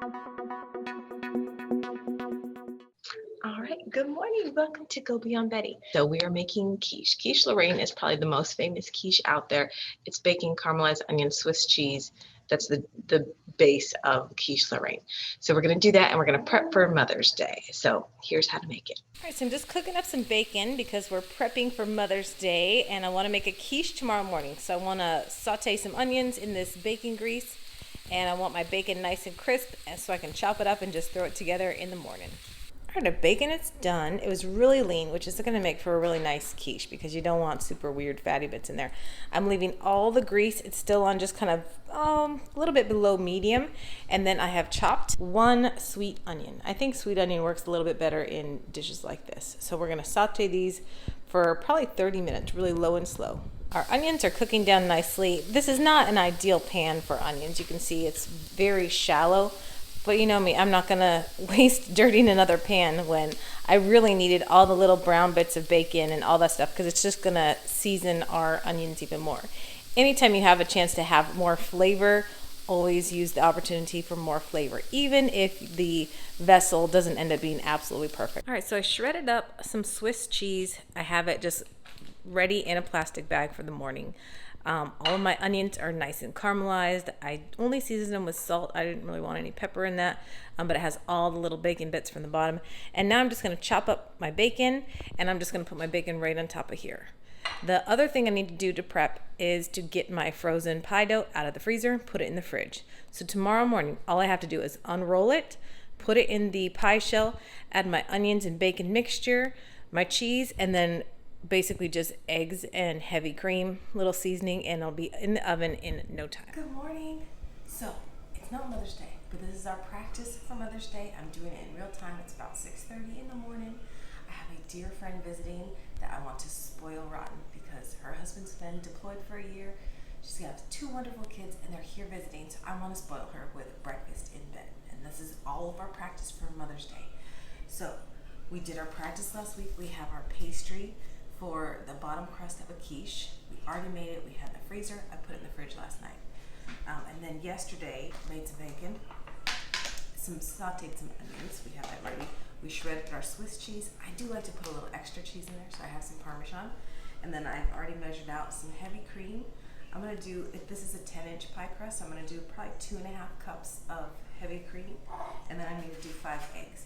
All right, good morning. Welcome to Go Beyond Betty. So we are making quiche. Quiche Lorraine is probably the most famous quiche out there. It's baking caramelized onion Swiss cheese. That's the base of quiche Lorraine. So we're going to do that and we're going to prep for Mother's Day. So here's how to make it. All right, so I'm just cooking up some bacon because we're prepping for Mother's Day, and I want to make a quiche tomorrow morning. So I want to saute some onions in this bacon grease, and I want my bacon nice and crisp so I can chop it up and just throw it together in the morning. All right, our bacon is done. It was really lean, which is going to make for a really nice quiche because you don't want super weird fatty bits in there. I'm leaving all the grease. It's still on just kind of a little bit below medium. And then I have chopped one sweet onion. I think sweet onion works a little bit better in dishes like this. So we're going to saute these for probably 30 minutes, really low and slow. Our onions are cooking down nicely. This is not an ideal pan for onions. You can see it's very shallow. But you know me, I'm not gonna waste dirtying another pan when I really needed all the little brown bits of bacon and all that stuff because it's just gonna season our onions even more. Anytime you have a chance to have more flavor, always use the opportunity for more flavor, even if the vessel doesn't end up being absolutely perfect. All right, so I shredded up some Swiss cheese. I have it just ready in a plastic bag for the morning. All of my onions are nice and caramelized. I only seasoned them with salt. I didn't really want any pepper in that, but it has all the little bacon bits from the bottom. And now I'm just going to chop up my bacon, and I'm just going to put my bacon right on top of here. The other thing I need to do to prep is to get my frozen pie dough out of the freezer, put it in the fridge. So tomorrow morning, all I have to do is unroll it, put it in the pie shell, add my onions and bacon mixture, my cheese, and then basically just eggs and heavy cream, little seasoning, and I'll be in the oven in no time. Good morning. So it's not Mother's Day, but this is our practice for Mother's Day. I'm doing it in real time. It's about 6:30 in the morning. I have a dear friend visiting that I want to spoil rotten because her husband's been deployed for a year. She's got two wonderful kids and they're here visiting, so I want to spoil her with breakfast in bed. And this is all of our practice for Mother's Day. So we did our practice last week. We have our pastry for the bottom crust of a quiche. We already made it. We had in the freezer. I put it in the fridge last night. And then yesterday, made some bacon, sauteed some onions. We have that ready. We shredded our Swiss cheese. I do like to put a little extra cheese in there, so I have some parmesan. And then I've already measured out some heavy cream. I'm gonna do, if this is a 10-inch pie crust, I'm gonna do probably 2.5 cups of heavy cream. And then I'm gonna do 5 eggs.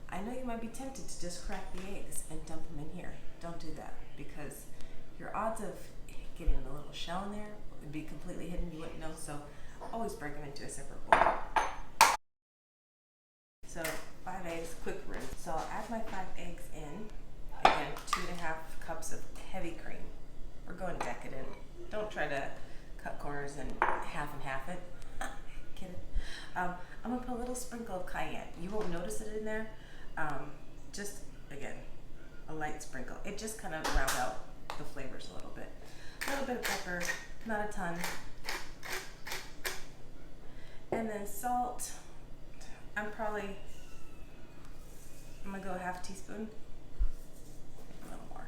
I know you might be tempted to just crack the eggs and dump them in here. Don't do that because your odds of getting a little shell in there would be completely hidden. You wouldn't know, so always break them into a separate bowl. So 5 eggs, quick rinse. So I'll add my 5 eggs in. Again, 2.5 cups of heavy cream. We're going decadent. Don't try to cut corners and half it. Kidding. I'm gonna put a little sprinkle of cayenne. You won't notice it in there. Just again, a light sprinkle. It just kind of rounds out the flavors a little bit. A little bit of pepper, not a ton. And then salt. I'm gonna go 1/2 teaspoon. A little more.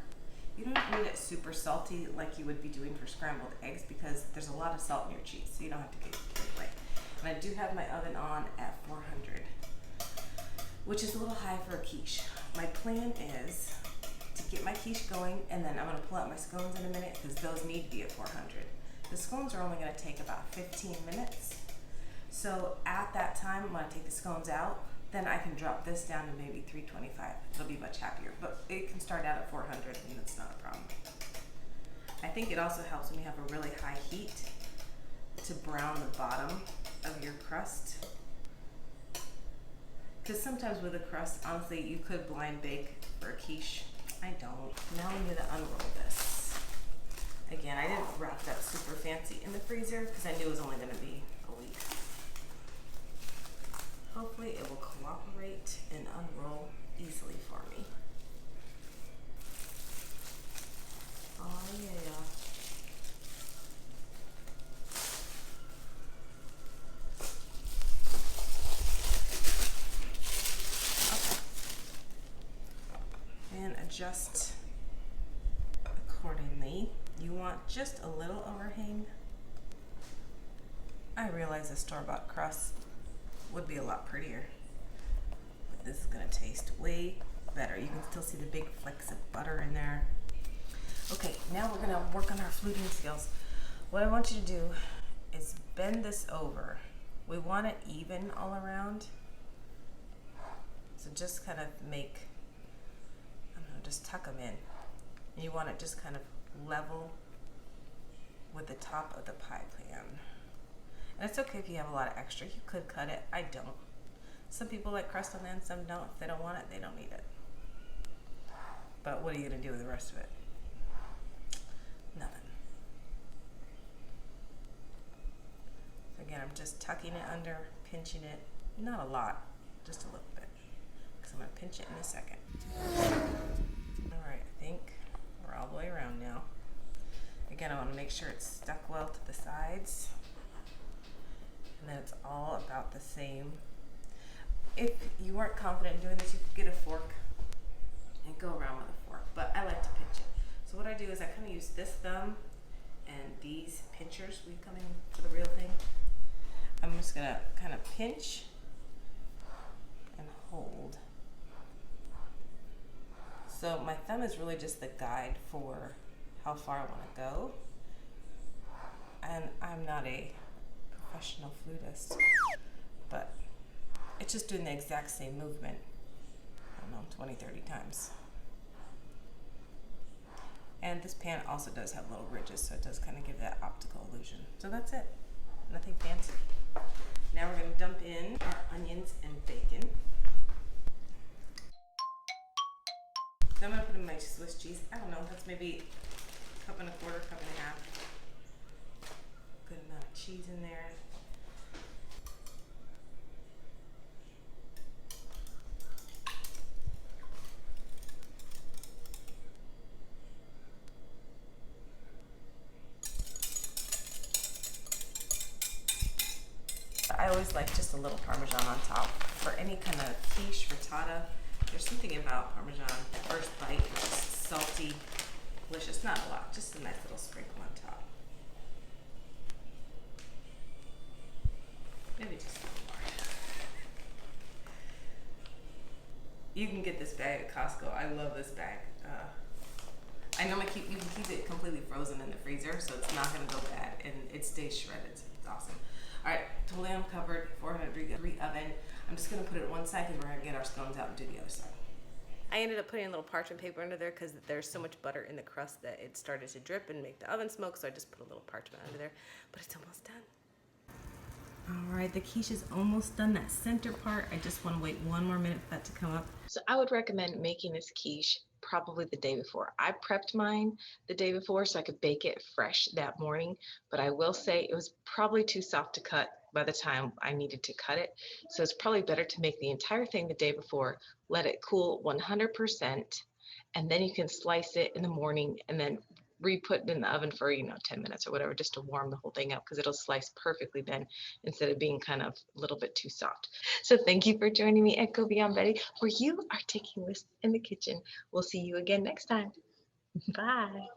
You don't need it super salty like you would be doing for scrambled eggs because there's a lot of salt in your cheese, so you don't have to get it away. And I do have my oven on at 400. Which is a little high for a quiche. My plan is to get my quiche going, and then I'm gonna pull out my scones in a minute because those need to be at 400. The scones are only gonna take about 15 minutes. So at that time, I'm gonna take the scones out, then I can drop this down to maybe 325. It'll be much happier, but it can start out at 400 and it's not a problem. I think it also helps when you have a really high heat to brown the bottom of your crust. Because sometimes with a crust, honestly, you could blind bake for a quiche. I don't. Now I'm gonna unroll this. Again, I didn't wrap it up super fancy in the freezer because I knew it was only gonna be a week. Hopefully it will cooperate and unroll easily for me. Oh yeah. Adjust accordingly. You want just a little overhang. I realize the store-bought crust would be a lot prettier. But this is gonna taste way better. You can still see the big flecks of butter in there. Okay, now we're gonna work on our fluting skills. What I want you to do is bend this over. We want it even all around. So just kind of make, I don't know, just tuck them in. And you want it just kind of level with the top of the pie pan. And it's okay if you have a lot of extra. You could cut it. I don't. Some people like crust on the end, some don't. If they don't want it, they don't need it. But what are you gonna do with the rest of it? Nothing. So again, I'm just tucking it under, pinching it. Not a lot, just a little bit. Because I'm gonna pinch it in a second. All right, I think we're all the way around now. Again, I wanna make sure it's stuck well to the sides. And then it's all about the same. If you weren't confident in doing this, you could get a fork and go around with a fork, but I like to pinch it. So what I do is I kind of use this thumb and these pinchers. We come in for the real thing. I'm just gonna kind of pinch and hold. So my thumb is really just the guide for how far I want to go. And I'm not a professional flutist, but it's just doing the exact same movement, I don't know, 20, 30 times. And this pan also does have little ridges, so it does kind of give that optical illusion. So that's it, nothing fancy. Now we're gonna dump in our onions and bacon. So I'm gonna put in my Swiss cheese. I don't know, that's maybe a cup and a quarter, cup and a half. Good amount of cheese in there. I always like just a little Parmesan on top. For any kind of quiche, frittata, there's something about Parmesan. That first bite is just salty, delicious. Not a lot, just a nice little sprinkle on top. Maybe just a little more. You can get this bag at Costco. I love this bag. I know you can keep it completely frozen in the freezer, so it's not gonna go bad, and it stays shredded. So it's awesome. All right, totally uncovered, 400 degree oven. I'm just gonna put it one side because we're gonna get our scones out and do the other side. I ended up putting a little parchment paper under there because there's so much butter in the crust that it started to drip and make the oven smoke, so I just put a little parchment under there, but it's almost done. All right, the quiche is almost done, that center part. I just wanna wait one more minute for that to come up. So I would recommend making this quiche probably the day before. I prepped mine the day before so I could bake it fresh that morning, but I will say it was probably too soft to cut by the time I needed to cut it. So it's probably better to make the entire thing the day before, let it cool 100%, and then you can slice it in the morning and then re-put it in the oven for 10 minutes or whatever, just to warm the whole thing up, because it'll slice perfectly then instead of being kind of a little bit too soft. So thank you for joining me at Go Beyond Betty, where you are taking this in the kitchen. We'll see you again next time. Bye.